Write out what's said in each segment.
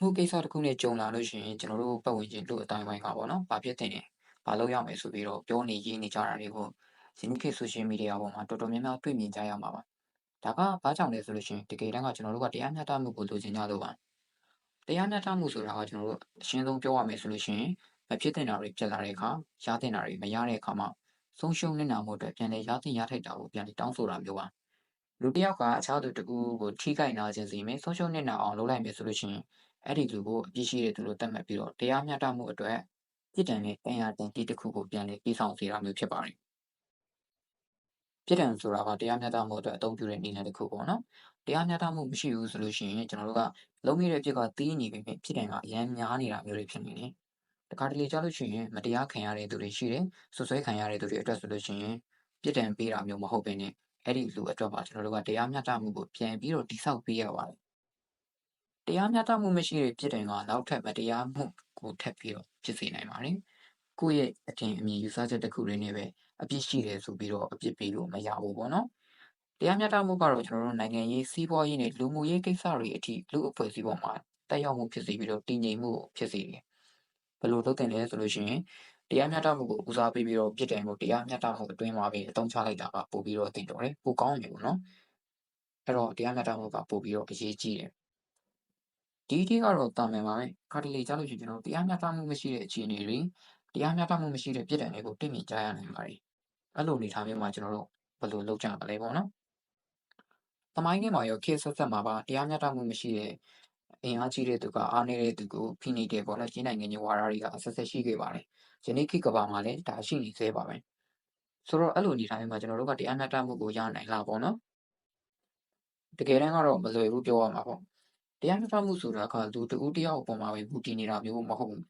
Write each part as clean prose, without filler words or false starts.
မှုကိစ္စတစ်ခုနဲ့ကြုံလာလို့ရှိရင်ကျွန်တော်တို့ပတ်ဝန်းကျင်လူအတိုင်းဝိုင်းကပေါ့နော်။ဘာဖြစ်တင်တယ်။ဘာလုပ်ရမယ်ဆိုပြီးတော့ပြောနေရေးနေကြတာတွေကိုယနေ့ခေတ် social media ပေါ်မှာတော်တော်များများတွေ့မြင်ကြရမှာပါ။ဒါကဘာကြောင့်လဲဆိုလို့ရှိရင်တကယ်တမ်းကကျွန်တော်တို့ကတရားမျှတမှုကိုလိုချင်ကြလို့ပါ။တရားမျှတမှုဆိုတာကကျွန်တော်တို့အရှင်းဆုံးပြောရမယ်ဆိုလို့ရှိရင်မဖြစ်တင်တာတွေဖြစ်လာတဲ့အခါရတင်တာတွေမရတဲ့အခါမှာဆုံးရှုံးနေတာမှုအတွက်ပြန်လည်ရတင်ရထိုက်တာကိုပြန်လည်တောင်းဆိုတာမျိုးပါ။လူတစ်ယောက်ကအခြားသူတစ်ဦးကိုထိခိုက်နာခြင်းစီမယ်ဆုံးရှုံးနေတာအောင်လုပ်လိုက်မယ်ဆိုလို့ရှိရင်အဲ့ဒီလူကိုအပြစ်ရှိတဲ့သူလို့သတ်မှတ်ပြီးတော့တရားမျှတမှုအတွက်ပြစ်ဒဏ်နဲ့တရားတင်တိတစ်ခုကိုပြန်လည်ပြီးဆောင်စေတာမျိုးဖြစ်ပါတယ်။ပြစ်ဒဏ်ဆိုတာကတရားမျှတမှုအတွက်အသုံးပြုတဲ့နည်းလမ်းတစ်ခုပေါ့နော်။တရားမျှတမှုမရှိဘူးဆိုလို့ရှိရင်ကျွန်တော်တို့ကလုံးမိတဲ့ပြစ်ကတီးနေပြီပြစ်ဒဏ်ကအရန်များနေတာမျိုးတွေဖြစ်နေတယ်။တခါတလေကြားလို့ရှိရင်မတရားခံရတဲ့သူတွေရှိတယ်။ဆွဆွဲခံရတဲ့သူတွေအတွက်ဆိုလို့ရှိရင်ပြစ်ဒဏ်ပေးတာမျိုးမဟုတ်ဘဲနဲ့အဲ့ဒီလူအတွက်ပါကျွန်တော်တို့ကတရားမျှတမှုကိုပြန်ပြီးတော့တိဆောက်ပေးရပါတယ်။တရားမျှတမှုမရှိတဲ့ပြစ်ဒဏ်ကနောက်ထပ်မတရားမှုကိုထပ်ပြီးတော့ဖြစ်စေနိုင်ပါတယ်။ကိုယ့်ရဲ့အထင်အမြင်ယူဆချက်တစ်ခုတွေနဲ့ပဲအပြစ်ရှိတယ်ဆိုပြီးတော့အပြစ်ပေးလို့မရဘူးပေါ့နော်။တရားမျှတမှုကတော့ကျွန်တော်တို့နိုင်ငံရေးစီးပွားရေးနဲ့လူမှုရေးကိစ္စတွေအထိလူအဖွဲ့အစည်းပေါ်မှာတက်ရောက်မှုဖြစ်စေပြီးတော့တည်ငြိမ်မှုဖြစ်စေတယ်။ဘယ်လိုလုပ်တင်လဲဆိုလို့ရှိရင်တရားမျှတမှုကိုဦးစားပေးပြီးတော့ပြစ်ဒဏ်ကိုတရားမျှတမှုအတွင်းမှာပဲအသုံးချလိုက်တာကပို့ပြီးတော့တည်တော်တယ်ပိုကောင်းတယ်ပေါ့နော်အဲ့တော့တရားမျှတမှုကပို့ပြီးတော့အရေးကြီးတယ်ဒီအထိကတော့တာမန်ပါပဲခါတလေကြားလို့ရှိရင်ကျွန်တော်တရားမျှတမှုမရှိတဲ့အခြေအနေတွေတရားမျှတမှုမရှိတဲ့ပြစ်ဒဏ်တွေကိုသိမြင်ကြရနိုင်ပါတယ်အဲ့လိုအနေထားမျိုးမှာကျွန်တော်တို့ဘယ်လိုလုပ်ကြမလဲပေါ့နော်သမိုင်းထဲမှာရောခေတ်ဆက်ဆက်မှာပါတရားမျှတမှုမရှိတဲ့အင်အားကြီးတဲ့သူကအားနည်းတဲ့သူကိုဖိနှိပ်တဲ့ပေါ့နော်ကြီးနိုင်ငံကြီးဝါဒတွေကအဆက်ဆက်ရှိခဲ့ပါတယ်ယနေ့ခေတ်ကမ္ဘာမှာလည်းဒါရှိနေသေးပါပဲဆိုတော့အဲ့လိုအနေထားမျိုးမှာကျွန်တော်တို့ကတရားမျှတမှုကိုရနိုင်လားပေါ့နော်တကယ်တမ်းကတော့မလွယ်ဘူးပြောရမှာပေါ့တရားမျှတမှုဆိုတာကလူတဦးတယောက်အပေါ်မှာပဲမူတည်နေတာမျိုးမဟုတ်ဘူး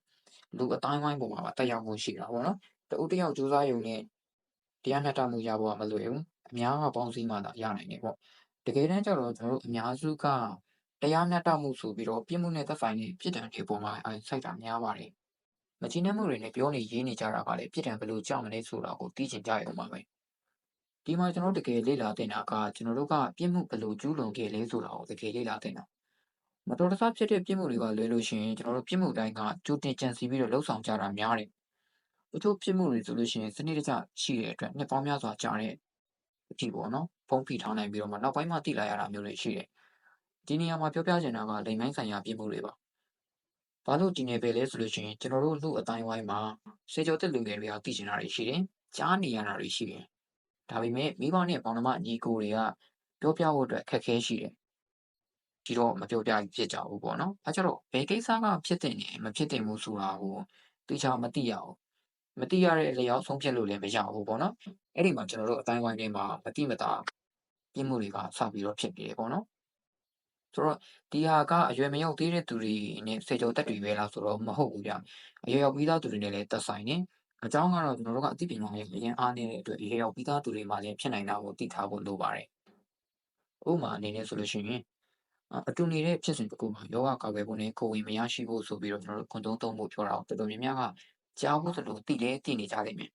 လူအတိုင်းဝိုင်းပေါ်မှာပါတက်ရောက်မှုရှိတာပေါ့နော်တဦးတယောက်စူးစမ်းရုံနဲ့တရားမျှတမှုရဖို့ကမလွယ်ဘူးအများကပေါင်းစည်းမှသာရနိုင်တယ်ပေါ့တကယ်တမ်းကျတော့ကျွန်တော်တို့အများစုကတရားမျှတမှုဆိုပြီးတော့ပြစ်မှုနဲ့သက်ဆိုင်တဲ့ပြစ်ဒဏ်တွေပေါ်မှာစိုက်တာများပါတယ်မကျေနပ်မှုတွေနဲ့ပြောနေရေးနေကြတာကလည်းပြစ်ဒဏ်ဘယ်လိုကြောက်မလဲဆိုတာကိုသိချင်ကြရုံပါပဲဒီမှာကျွန်တော်တကယ်လေ့လာသင့်တာကကျွန်တော်တို့ကပြစ်မှုဘယ်လိုကျူးလွန်ခဲ့လဲဆိုတာကိုတကယ်လေ့လာသင့်တာမတော်တဆဖြစ်တဲ့ပြစ်မှုတွေကလွဲလို့ရှိရင်ကျွန်တော်တို့ပြစ်မှုတိုင်းကကြိုတင်ကြံစည်ပြီးတော့လှုပ်ဆောင်ကြတာများတယ်။တချို့ပြစ်မှုတွေဆိုလို့ရှိရင်စနစ်တကျရှိတဲ့အတွက်နှစ်ပေါင်းများစွာကြာတဲ့အထိပေါ့နော်။ဖုံးဖိထားနိုင်ပြီးတော့မှနောက်ပိုင်းမှသိလာရတာမျိုးတွေရှိတယ်။ဒီနေရာမှာပြောပြချင်တာကလိင်ပိုင်းဆိုင်ရာပြစ်မှုတွေပါ။ဘာလို့ဒီနယ်ပယ်လဲဆိုလို့ရှိရင်ကျွန်တော်တို့လူအတိုင်းဝိုင်းမှာစေကျော်တက်လူငယ်တွေကသိချင်တာတွေရှိတယ်။ကြားနေရတာတွေရှိတယ်။ဒါပေမဲ့မိဘနဲ့ပေါင်နှမညီကိုတွေကပြောပြဖို့အတွက်အခက်အခဲရှိတယ်။ဒီတော့မပြောပြဖြစ်ကြဘူးပေါ့နော်။အဲကြတော့ဘယ်ကိစ္စကဖြစ်တင်နေမဖြစ်တင်ဘူးဆိုတာကိုတေချာမသိရဘူး။မသိရတဲ့အလျောက်ဆုံးဖြတ်လို့လည်းမရဘူးပေါ့နော်။အဲ့ဒီမှာကျွန်တော်တို့အတိုင်းဝိုင်းထဲမှာမတိမတာပြစ်မှုတွေကစပြီးတော့ဖြစ်နေတယ်ပေါ့နော်။ဆိုတော့ဒီဟာကအရွယ်မရောက်သေးတဲ့သူတွေနဲ့စေကျော်တက်တွေပဲလားဆိုတော့မဟုတ်ဘူးဗျ။အရွယ်ရောက်ပြီးသားသူတွေနဲ့လည်းသက်ဆိုင်တယ်။အကြောင်းကတော့ကျွန်တော်တို့ကအသိပညာရဲ့အရင်အားနေတဲ့အတွက်အရွယ်ရောက်ပြီးသားသူတွေမှလည်းဖြစ်နိုင်တာကိုသိထားဖို့လိုပါတယ်။ဥပမာအနေနဲ့ဆိုလို့ရှိရင်အတူနေတဲ့ဖြစ်စဉ်တစ်ခုမှာယောဂကာကွယ်ဖို့နဲ့ကိုယ်ဝင်မရရှိဖို့ဆိုပြီးတော့ကျွန်တော်တို့ခွန်သုံးဖို့ပြောတာကိုတော်တော်များများကကြားဖို့သလိုသိလဲသိနေကြလိမ့်မယ်။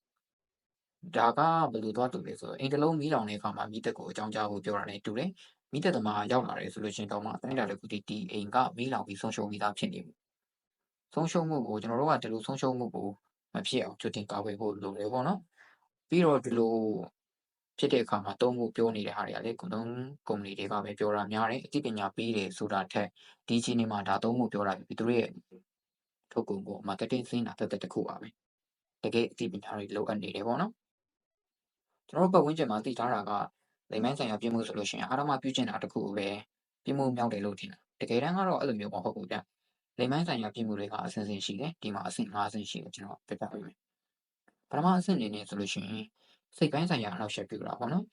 ဒါကဘယ်လိုသွားတူလဲဆိုတော့အိမ်တစ်လုံးမီးလောင်တဲ့အခါမှာမီးတက်ကိုအကြောင်းကြားဖို့ပြောတာနဲ့တူတယ်။မီးတက်သမားရောက်လာတယ်ဆိုလို့ရှိရင်တော့မှအတိုင်းအတာတစ်ခုထိဒီအိမ်ကမီးလောင်ပြီးဆုံးရှုံးပြီးသားဖြစ်နေပြီ။ဆုံးရှုံးမှုကိုကျွန်တော်တို့ကဒီလိုဆုံးရှုံးမှုကိုမဖြစ်အောင်ကြိုတင်ကာကွယ်ဖို့လိုတယ်ပေါ့နော်။ပြီးတော့ဒီလိုဖြစ်တဲ့အခါမှာသုံးဖို့ပြောနေတဲ့ဟာတွေကလေကုမ္ပဏီတွေကပဲပြောတာများတယ်အသိပညာပေးတယ်ဆိုတာထက်ဒီအချိန်ဒီမှာဒါသုံးဖို့ပြောတာပြီးသူတို့ရဲ့ထုတ်ကုန်ပေါ် marketing ဆင်းတာတစ်ခုပါပဲတကယ်အသိပညာတွေလိုအပ်နေတယ်ပေါ့နော်ကျွန်တော်တို့ပတ်ဝန်းကျင်မှာသိထားတာကလိမ်မိုင်းဆိုင်ရာပြမှုဆိုလို့ရှိရင်အားလုံးမပြုကျင့်တာတစ်ခုပဲပြမှုမြောက်တယ်လို့ထင်တာတကယ်တမ်းကတော့အဲ့လိုမျိုးမဟုတ်ဘူးဗျလိမ်မိုင်းဆိုင်ရာပြမှုတွေကအဆင့်ဆင့်ရှိတယ်ဒီမှာအဆင့်5ဆင့်ရှိတယ်ကျွန်တော်ပြပြပေးမယ်ပထမအဆင့်အနေနဲ့ဆိုလို့ရှိရင်စိတ်ပိုင်းဆိုင်ရာအနောက်ရှက်ပြတာပေါ့နော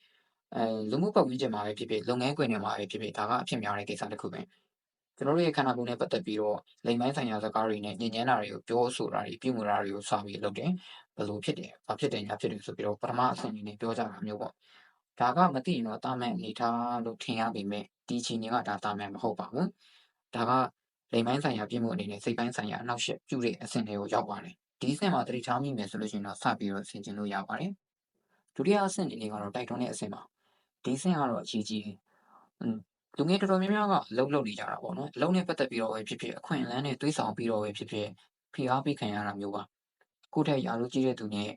်လူမှုပတ်ဝန်းကျင်မှာပဲဖြစ်ဖြစ်လုပ်ငန်းခွင်တွေမှာပဲဖြစ်ဖြစ်ဒါကအဖြစ်များတဲ့ကိစ္စတစ်ခုပဲကျွန်တော်တို့ရဲ့ခန္ဓာကိုယ်နဲ့ပတ်သက်ပြီးတော့လိမ်ပိုင်းဆိုင်ရာစကားတွေနဲ့ညဉ့်ညမ်းတာတွေကိုပြောဆိုတာတွေပြုမှုတာတွေကိုစပြီးလုပ်တယ်ဘယ်လိုဖြစ်တယ်ဘာဖြစ်တယ်ညာဖြစ်တယ်ဆိုပြီးတော့ပထမအဆင့်အနေနဲ့ပြောကြတာမျိုးပေါ့ဒါကမသိရင်တော့တာမန်အနေထားလို့ထင်ရပေမဲ့ဒီအချိန်ကဒါတာမန်မဟုတ်ပါဘူးဒါကလိမ်ပိုင်းဆိုင်ရာပြမှုအနေနဲ့စိတ်ပိုင်းဆိုင်ရာအနောက်ရှက်ပြုတဲ့အဆင့်တွေကိုရောက်ပါတယ်ဒီအဆင့်မှာတတိထားမိမယ်ဆိုလို့ရှိရင်တော့စပြီးတော့ဆင်ခြင်လို့ရပါတယ်ဒုတိယအဆင့်အနေနဲ့ကတော့တိုက်တွန်းတဲ့အဆင့်ပါဒီအဆင့်ကတော့အရေးကြီးတယ် လူငယ်တော်တော်များများကအလုပ်လုပ်နေကြတာပေါ့နော်။အလုပ်နဲ့ပတ်သက်ပြီးတော့ပဲဖြစ်ဖြစ်၊အခွင့်အလမ်းနဲ့သွေးဆောင်ပြီးတော့ပဲဖြစ်ဖြစ်ဖိအားပေးခံရတာမျိုးပါ။ကိုယ့်ထက်ရာထူးကြီးတဲ့သူနဲ့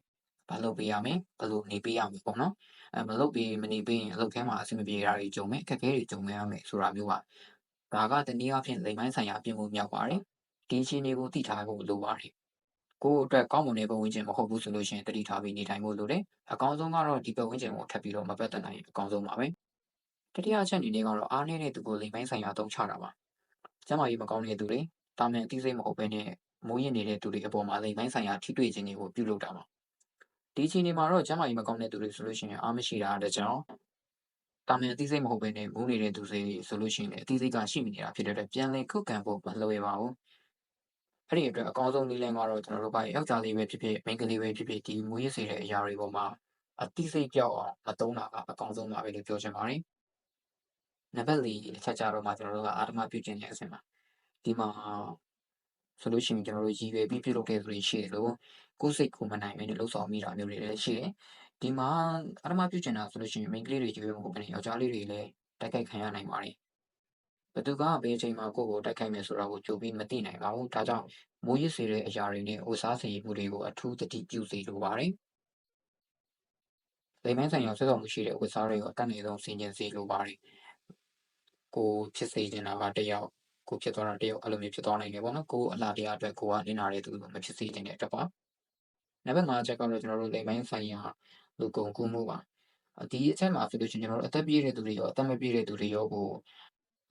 ဘာလုပ်ပေးရမယ်၊ဘယ်လိုနေပေးရမယ်ပေါ့နော်။မလုပ်ပေးမနေပေးရင်အလုပ်ထဲမှာအဆင်မပြေတာတွေကြုံမယ်၊အခက်အခဲတွေကြုံရမယ်ဆိုတာမျိုးပါ။ဒါကတနည်းအားဖြင့်လိင်ပိုင်းဆိုင်ရာပြစ်မှုမြောက်ပါတယ်။ဒီအခြေအနေကိုသိထားဖို့လိုပါတယ်။ကိုယ့်အတွက်ကောင်းမွန်တဲ့ပတ်ဝန်းကျင်မဟုတ်ဘူးဆိုလို့ရှိရင်သတိထားပြီးနေထိုင်ဖို့လိုတယ်။အကောင်းဆုံးကတော့ဒီပတ်ဝန်းကျင်ကိုထပ်ပြီးတော့မပတ်သက်နိုင်ရင်အကောင်းဆုံးပါပဲ။တတိယအချက်အနေနဲ့ကတော့အားနည်းတဲ့သူကိုလိင်ပိုင်းဆိုင်ရာအသုံးချတာပါ။ကျန်းမာရေးမကောင်းတဲ့သူတွေ၊သာမန်အသိစိတ်မဟုတ်ဘဲနဲ့မိုးယဉ်နေတဲ့သူတွေအပေါ်မှာလိင်ပိုင်းဆိုင်ရာထိတွေ့ခြင်းတွေကိုပြုလုပ်တာပါ။ဒီအခြေအနေမှာတော့ကျန်းမာရေးမကောင်းတဲ့သူတွေဆိုလို့ရှိရင်အားမရှိတာတကြောင်း၊သာမန်အသိစိတ်မဟုတ်ဘဲနဲ့မိုးနေတဲ့သူတွေဆိုလို့ရှိရင်လည်းအသိစိတ်ကရှိမနေတာဖြစ်တဲ့အတွက်ပြန်လည်ခုခံဖို့မလွယ်ပါဘူး။အဲ့ဒီအတွက်အကောင်းဆုံးနည်းလမ်းကတော့ကျွန်တော်တို့ကယောက်ျားလေးပဲဖြစ်ဖြစ်မိန်းကလေးပဲဖြစ်ဖြစ်ဒီမိုးရစ်စေတဲ့အရာတွေပေါ်မှာအသိစိတ်ပြောက်အောင်မသုံးတာကအကောင်းဆုံးပါပဲလို့ပြောချင်ပါတယ်။နံပါတ်4အချက်ကြတော့မှကျွန်တော်တို့ကအာတမပြုကျင့်တဲ့အဆင့်ပါ။ဒီမှာဆိုလို့ရှိရင်ကျွန်တော်တို့ရည်ရွယ်ပြီးပြုလုပ်တဲ့သူတွေရှိတယ်လို့ကိုယ်စိတ်ကိုမနိုင်ဘဲနဲ့လှုပ်ဆောင်မိတာမျိုးတွေလည်းရှိတယ်။ဒီမှာအာတမပြုကျင့်တာဆိုလို့ရှိရင်မိန်းကလေးတွေရွေးမဟုတ်ဘဲနဲ့ယောက်ျားလေးတွေလည်းတိုက်ခိုက်ခံရနိုင်ပါတယ်။ဘယ်သူကဘယ်အချိန်မှာကိုယ့်ကိုတိုက်ခိုက်မယ်ဆိုတာကိုကြိုပြီးမသိနိုင်ပါဘူး။ဒါကြောင့်မိုးရစ်စေတဲ့အရာတွေနဲ့ဝတ်စားဆင်ရေးမှုတွေကိုအထူးသတိပြုစေလိုပါတယ်။လိင်ပိုင်းဆိုင်ရာဆွဲဆောင်မှုရှိတဲ့ဝတ်စားတွေကိုအတတ်နိုင်ဆုံးဆင်ခြင်စေလိုပါတယ်။ကိုယ်ဖြစ်စေချင်တာကတစ်ယောက်ကိုယ်ဖြစ်သွားတာတစ်ယောက်အဲ့လိုမျိုးဖြစ်သွားနိုင်တယ်ပေါ့နော်။ကိုယ်အလှတရားအတွက်ကိုယ်ကနစ်နာတဲ့သူမဖြစ်စေချင်တဲ့အတွက်ပါ။နံပါတ်5အချက်ကတော့ကျွန်တော်တို့လိင်ပိုင်းဆိုင်ရာလူကုန်ကူးမှုပါ။ဒီအချက်မှာဆိုလို့ရှိရင်ကျွန်တော်တို့အသက်ပြည့်တဲ့သူတွေရောအသက်မပြည့်တဲ့သူတွေရောကို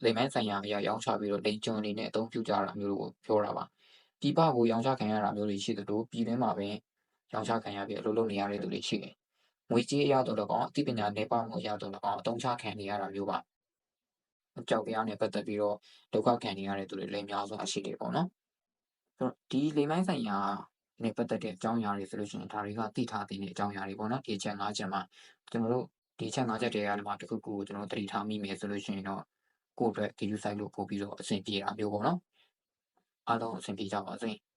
လိင်ပိုင်းဆိုင်ရာအရာရောင်းချပြီးတော့လိင်ကျွန်အနေနဲ့အသုံးပြုကြတာမျိုးကိုပြောတာပါ။ပြည်ပကိုရောင်းချခံရတာမျိုးတွေရှိသလိုပြည်တွင်းမှာပဲရောင်းချခံရပြီးအလုပ်လုပ်နေရတဲ့သူတွေရှိတယ်။ငွေကြေးအရသော်လည်းကောင်းအသိပညာနည်းပါးမှုအရသော်လည်းကောင်းအသုံးချခံနေရတာမျိုးပါ။အကြောက်တရားနဲ့ပတ်သက်ပြီးတော့ဒုက္ခခံနေရတဲ့သူတွေလည်းအများဆုံးရှိတယ်ပေါ့နော်။ဆိုတော့ဒီလိင်ပိုင်းဆိုင်ရာနဲ့ပတ်သက်တဲ့အကြောင်းအရာတွေဆိုလို့ရှိရင်ဒါတွေကသိထားသင့်တဲ့အကြောင်းအရာတွေပေါ့နော်။ဒီအချက်5ချက်မှာကျွန်တော်တို့ဒီအချက်5ချက်ထဲကနေမှတစ်ခုခုကိုကျွန်တော်တို့သတိထားမိမယ်ဆိုလို့ရှိရင်တော့ကိုယ့်အတွက်ဂရုစိုက်လို့ပို့ပြီးတော့အဆင်ပြေတာမျိုးပေါ့နော်။အားလုံးအဆင်ပြေကြပါစေ။